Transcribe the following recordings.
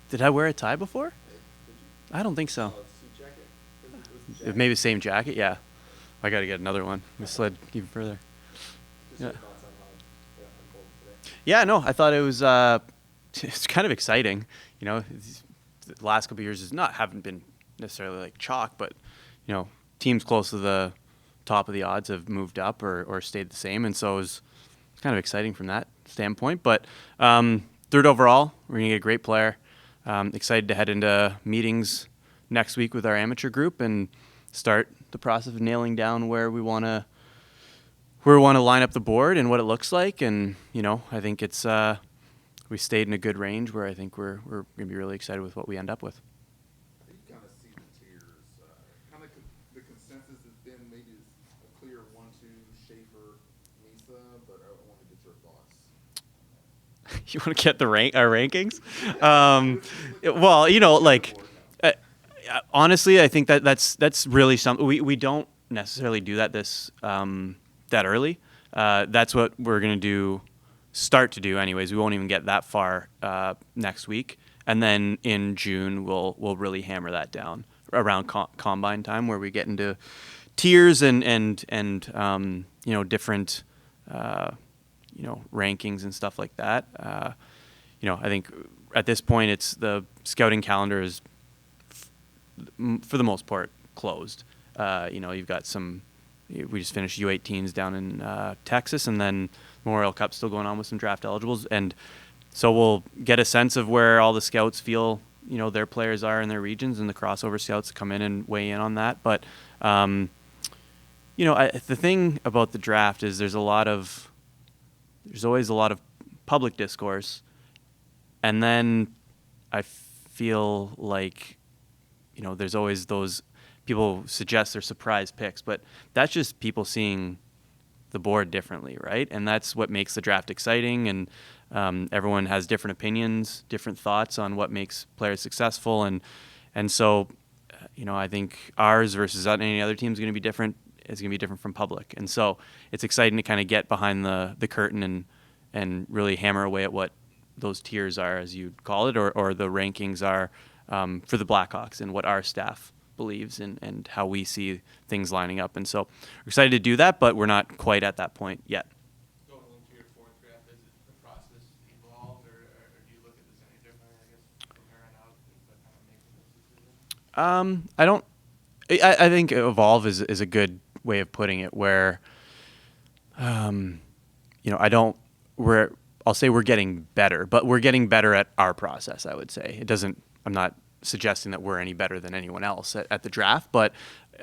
Did I wear a tie before? I don't think so. Suit jacket. It was a jacket. Maybe the same jacket. Yeah. I got to get another one. We slid even further. Just Yeah. your thoughts on how it unfolded today. Yeah. No, I thought it was. It's kind of exciting. The last couple of years haven't been necessarily like chalk, but teams close to the top of the odds have moved up or stayed the same, and so it's kind of exciting from that standpoint. But third overall, we're gonna get a great player. Excited to head into meetings next week with our amateur group and start the process of nailing down where we want to line up the board and what it looks like. And I think it's we stayed in a good range where I think we're gonna be really excited with what we end up with. How do you kind of see the tiers? The consensus has been maybe a clear 1-2 Schaefer, Misa, but I want to get your thoughts. You want to get our rankings? Well, honestly, I think that's really something we don't necessarily do that that early. That's what we're gonna start to do anyways. We won't even get that far next week, and then in June we'll really hammer that down around combine time, where we get into tiers and different rankings and stuff like that. I think at this point it's the scouting calendar is for the most part closed. You've got we just finished U18s down in Texas, and then Memorial Cup still going on with some draft eligibles, and so we'll get a sense of where all the scouts feel their players are in their regions, and the crossover scouts come in and weigh in on that. But the thing about the draft is there's always a lot of public discourse, and then I feel like there's always those people suggest they're surprise picks, but that's just people seeing the board differently, right? And that's what makes the draft exciting, and everyone has different opinions, different thoughts on what makes players successful, and so I think ours versus any other team is going to be different. It's going to be different from public, and so it's exciting to kind of get behind the curtain and really hammer away at what those tiers are, as you'd call it, or the rankings are for the Blackhawks and what our staff believes and how we see things lining up. And so we're excited to do that, but we're not quite at that point yet. Going into your fourth draft, has the process evolved, or do you look at this any differently, I guess, from here on out, but kind of making those decisions? I think evolve is a good way of putting it, where I'll say we're getting better, but we're getting better at our process, I would say. I'm not suggesting that we're any better than anyone else at the draft, but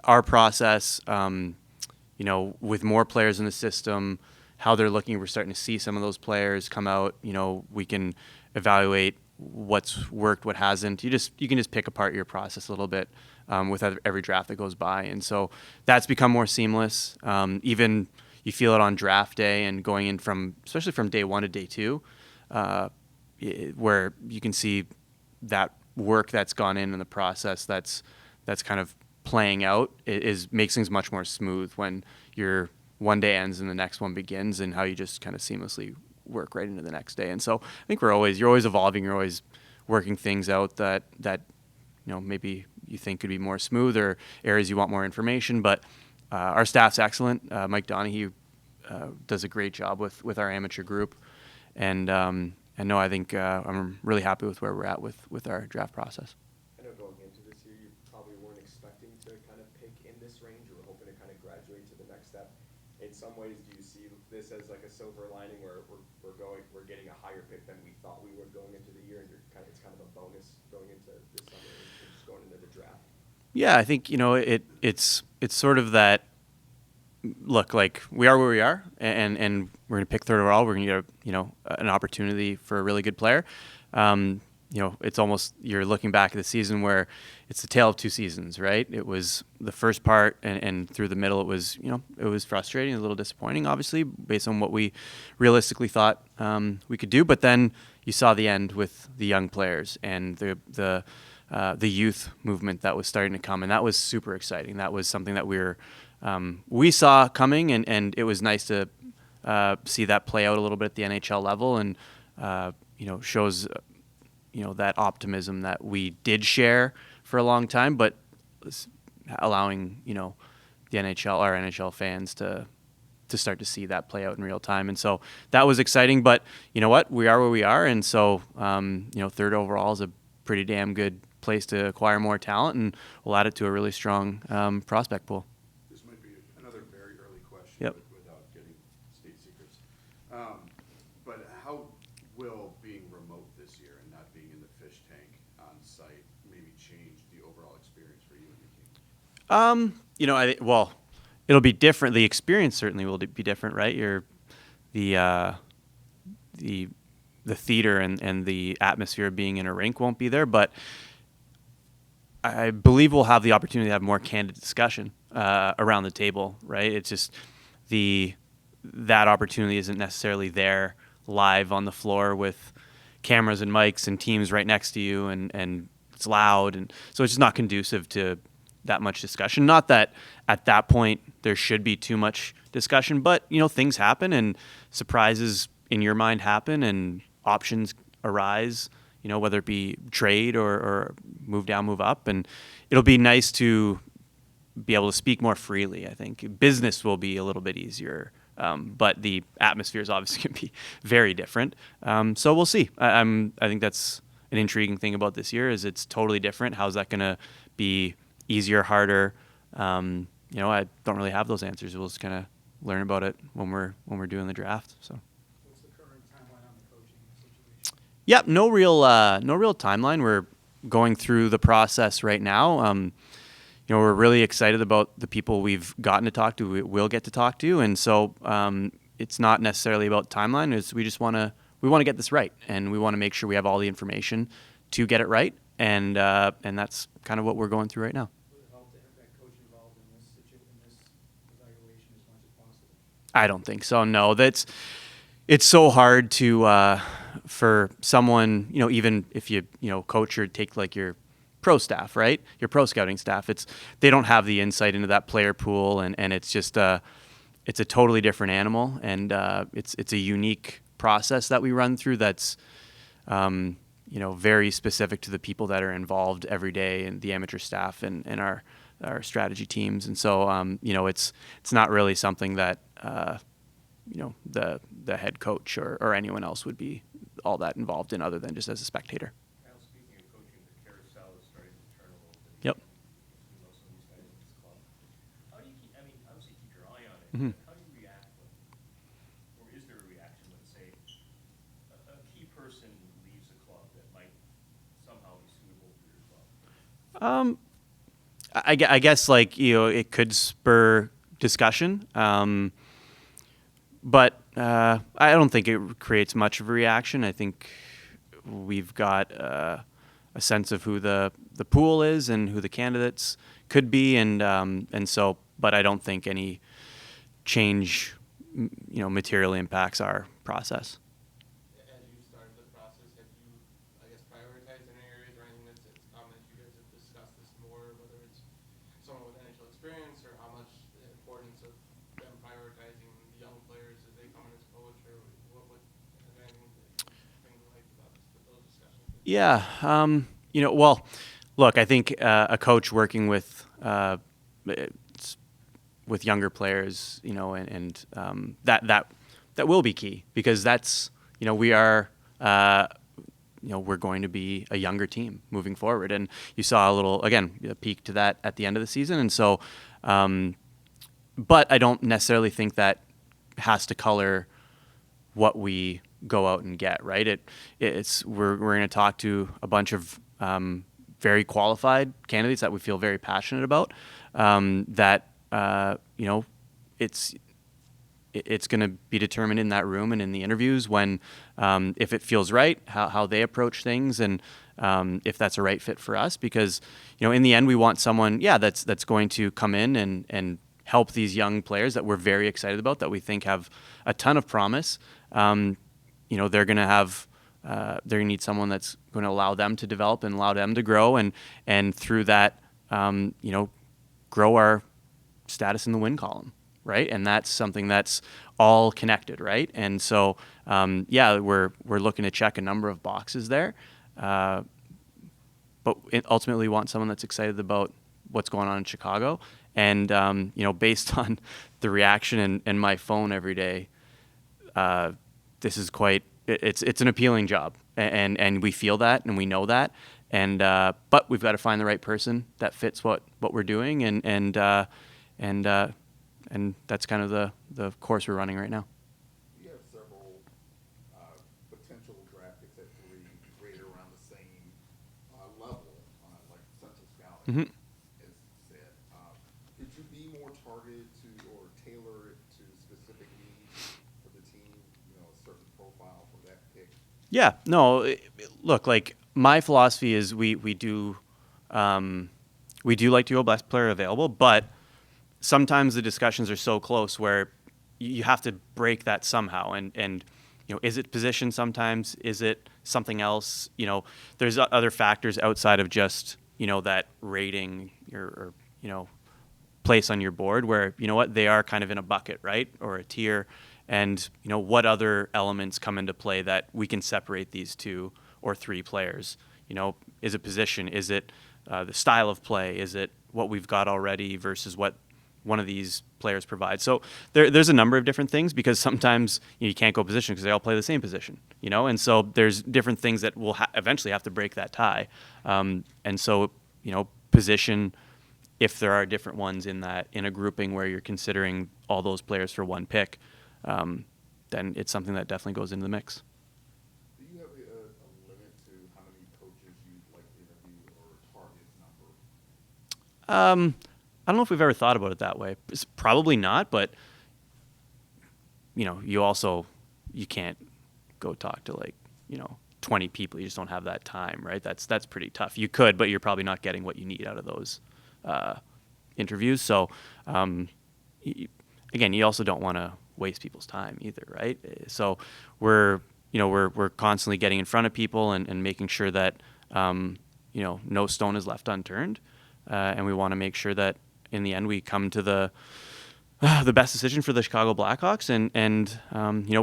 our process, with more players in the system, how they're looking, we're starting to see some of those players come out. We can evaluate what's worked, what hasn't. You can just pick apart your process a little bit with every draft that goes by, and so that's become more seamless. Even you feel it on draft day and going in especially from day 1 to day 2, where you can see that work that's gone in the process that's kind of playing out makes things much more smooth when your one day ends and the next one begins, and how you just kind of seamlessly work right into the next day. And so I think you're always evolving, you're always working things out that maybe you think could be more smooth, or areas you want more information. But our staff's excellent. Mike Donahue does a great job with our amateur group, and I think I'm really happy with where we're at with our draft process. I know going into this year, you probably weren't expecting to kind of pick in this range. You were hoping to kind of graduate to the next step. In some ways, do you see this as like a silver lining, where we're getting a higher pick than we thought we would going into the year, and it's kind of a bonus going into this summer and just going into the draft? Yeah, I think it's sort of that. Look, like, we are where we are, and we're going to pick third overall. We're going to get an opportunity for a really good player. It's almost, you're looking back at the season where it's the tale of two seasons, right? It was the first part, and through the middle, it was frustrating, a little disappointing, obviously, based on what we realistically thought we could do. But then you saw the end with the young players and the youth movement that was starting to come, and that was super exciting. That was something that we saw coming, and it was nice to see that play out a little bit at the NHL level, and shows that optimism that we did share for a long time, but allowing, the our NHL fans to start to see that play out in real time. And so that was exciting, but you know what? We are where we are. And so, third overall is a pretty damn good place to acquire more talent, and we'll add it to a really strong prospect pool. This might be another very early question. Yep. Without getting state secrets. But how will being remote this year and not being in the fish tank on site maybe change the overall experience for you and your team? It'll be different. The experience certainly will be different, right? The theater and the atmosphere of being in a rink won't be there, but I believe we'll have the opportunity to have more candid discussion around the table, right? It's just that opportunity isn't necessarily there live on the floor with cameras and mics and teams right next to you, and it's loud, and so it's just not conducive to that much discussion. Not that at that point there should be too much discussion, but things happen and surprises in your mind happen and options arise, whether it be trade or move down, move up, and it'll be nice to be able to speak more freely. I think business will be a little bit easier, but the atmosphere is obviously going to be very different. So we'll see. I think that's an intriguing thing about this year is it's totally different. How's that going to be easier, harder? I don't really have those answers. We'll just kind of learn about it when we're doing the draft. So. What's the current timeline on the coaching situation? Yep, no real timeline. We're going through the process right now. We're really excited about the people we've gotten to talk to, we will get to talk to, and so it's not necessarily about timeline. We just want to get this right, and we want to make sure we have all the information to get it right, and that's kind of what we're going through right now. Would it help to have that coach involved in this evaluation as much as possible? I don't think so. No, it's so hard to for someone, even if you coach or take like your pro staff, right? Your pro scouting staff, they don't have the insight into that player pool, and it's just it's a totally different animal, and it's a unique process that we run through that's very specific to the people that are involved every day, and the amateur staff and our strategy teams. And so it's not really something that the head coach or anyone else would be all that involved in, other than just as a spectator. Kyle, speaking of coaching, the carousel is starting to turn a little bit. Yep. You know some of these guys in this club. How do you obviously keep your eye on it, Mhm. but how do you react or is there a reaction when, say, a key person leaves a club that might somehow be suitable for your club? I guess it could spur discussion, but I don't think it creates much of a reaction. I think we've got a sense of who the pool is and who the candidates could be, and so. But I don't think any change, materially impacts our process. As you started the process, have you, prioritized any areas or anything that's common that you guys have discussed this more, whether it's someone with NHL experience or how much the importance of them prioritizing the young players as they come in as coach, or what have anything like about those discussions? Yeah. Well, look, I think a coach working with younger players, and that will be key, because that's, we are, we're going to be a younger team moving forward. And you saw a peak to that at the end of the season. And so, but I don't necessarily think that has to color what we go out and get, right? We're going to talk to a bunch of very qualified candidates that we feel very passionate about, that it's going to be determined in that room and in the interviews when, if it feels right, how they approach things, and if that's a right fit for us. Because, in the end, we want someone, that's going to come in and help these young players that we're very excited about, that we think have a ton of promise. They're going to have, they're going to need someone that's going to allow them to develop and allow them to grow, and through that, grow our status in the win column, right? And that's something that's all connected, right? And so, we're looking to check a number of boxes there. but ultimately want someone that's excited about what's going on in Chicago. And based on the reaction in my phone every day, this is it's an appealing job, and we feel that and we know that, and but we've got to find the right person that fits what we're doing, and that's kind of the course we're running right now. You have several potential draft picks at 3 rated around the same level, like Central Scouting Mhm. has said. Could you be more targeted to or tailor it to specific needs for the team? A certain profile for that pick. Yeah, no, look, like my philosophy is we do like to go best player available, but sometimes the discussions are so close where you have to break that somehow. And is it position sometimes? Is it something else? There's other factors outside of just, that rating or place on your board where, they are kind of in a bucket, right? Or a tier. And, what other elements come into play that we can separate these 2 or 3 players? Is it position? Is it the style of play? Is it what we've got already versus what one of these players provides? So there's a number of different things, because sometimes you can't go position because they all play the same position, and so there's different things that will eventually have to break that tie. And so, position, if there are different ones in a grouping where you're considering all those players for one pick, then it's something that definitely goes into the mix. Do you have a limit to how many coaches you'd like to interview or a target number? I don't know if we've ever thought about it that way. It's probably not, but you can't go talk to 20 people. You just don't have that time, right? That's pretty tough. You could, but you're probably not getting what you need out of those interviews. So again, you also don't want to waste people's time either, right? So we're constantly getting in front of people and making sure that no stone is left unturned, and we want to make sure that in the end we come to the best decision for the Chicago Blackhawks, and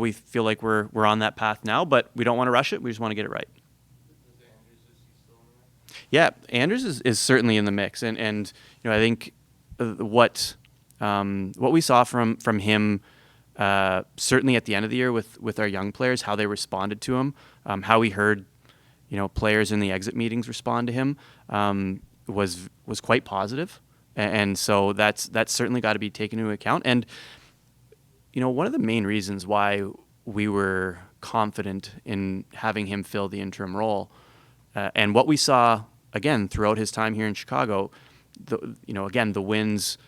we feel like we're on that path now, but we don't want to rush it. We just want to get it right. Is he still in there? Yeah, Anders is certainly in the mix, and I think what we saw from him, certainly at the end of the year with our young players, how they responded to him, how we heard players in the exit meetings respond to him, was quite positive, and so that's certainly got to be taken into account. And one of the main reasons why we were confident in having him fill the interim role, and what we saw again throughout his time here in Chicago, the wins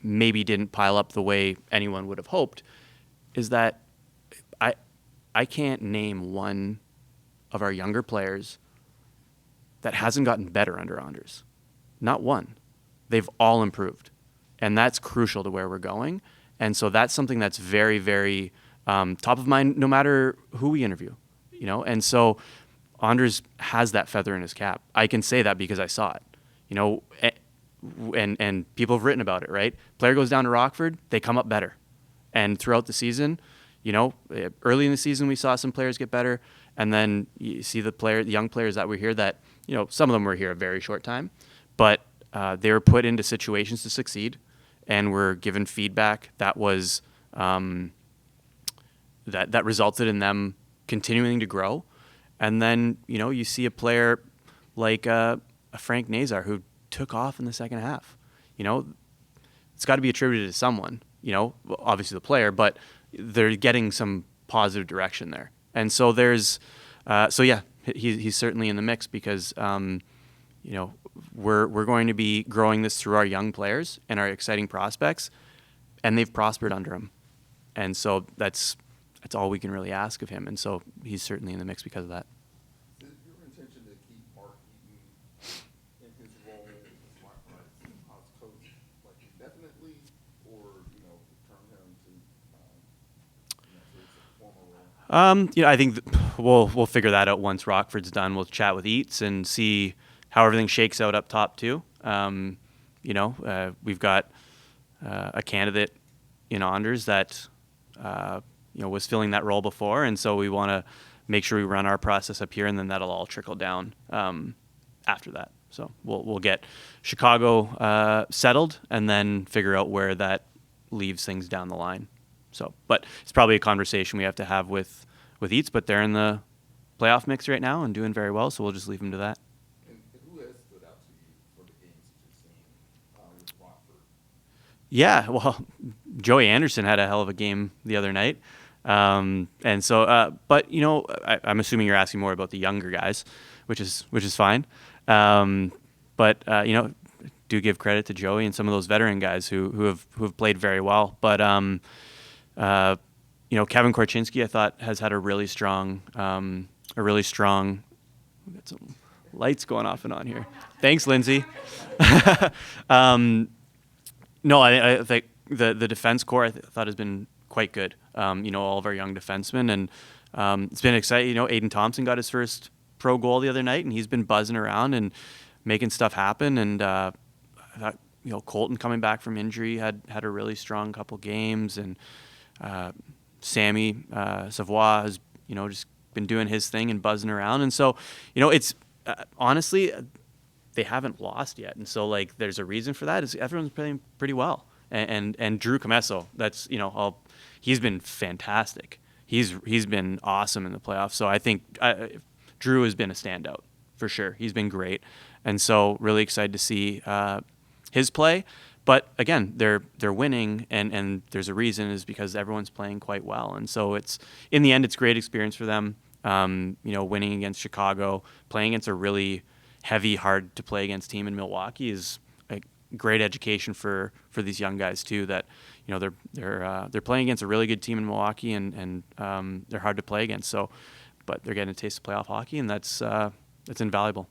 maybe didn't pile up the way anyone would have hoped, is that I can't name one of our younger players that hasn't gotten better under Anders. Not one. They've all improved, and that's crucial to where we're going. And so that's something that's very, very top of mind, no matter who we interview. And so Anders has that feather in his cap. I can say that because I saw it. And people have written about it, right? Player goes down to Rockford, they come up better. And throughout the season, early in the season we saw some players get better, and then you see the young players that were here that, some of them were here a very short time, but they were put into situations to succeed and were given feedback that was that resulted in them continuing to grow. And then, you see a player like a Frank Nazar who took off in the second half. It's got to be attributed to someone, obviously the player, but they're getting some positive direction there. And so there's, he's certainly in the mix because, we're going to be growing this through our young players and our exciting prospects, and they've prospered under him. And so that's all we can really ask of him. And so he's certainly in the mix because of that. Is it your intention to keep Mark Eaton in his role as coach indefinitely, or return him to his former role? I think we'll figure that out once Rockford's done. We'll chat with Eats and see how everything shakes out up top too. We've got a candidate in Anders that was filling that role before, and so we want to make sure we run our process up here, and then that'll all trickle down after that. So we'll get Chicago settled, and then figure out where that leaves things down the line. So, but it's probably a conversation we have to have with Eats, but they're in the playoff mix right now and doing very well, so we'll just leave them to that. And who has stood out to you for the games that you've seen with Watford? Yeah, well, Joey Anderson had a hell of a game the other night. And so, but you know, I'm assuming you're asking more about the younger guys, which is fine. But you know, do give credit to Joey and some of those veteran guys who have played very well. But you know, Kevin Korchinski, I thought, has had a really strong. We got some lights going off and on here. Thanks, Lindsay. No, I think the defense core I thought has been quite good. You know, all of our young defensemen, and it's been exciting. You know, Aiden Thompson got his first pro goal the other night, and he's been buzzing around and making stuff happen. And I thought, you know, Colton coming back from injury had a really strong couple games, and Sammy Savoie has, you know, just been doing his thing and buzzing around. And so, you know, it's honestly, they haven't lost yet, and so like there's a reason for that. Is everyone's playing pretty well, and Drew Comesso, that's, you know, he's been fantastic. He's been awesome in the playoffs. So I think Drew has been a standout for sure. He's been great, and so really excited to see his play. But again, they're winning, and there's a reason, is because everyone's playing quite well, and so it's, in the end, it's great experience for them. You know, winning against Chicago, playing against a really heavy, hard to play against team in Milwaukee is a great education for these young guys too. That, you know, they're playing against a really good team in Milwaukee, and they're hard to play against. So, but they're getting a taste of playoff hockey, and that's invaluable.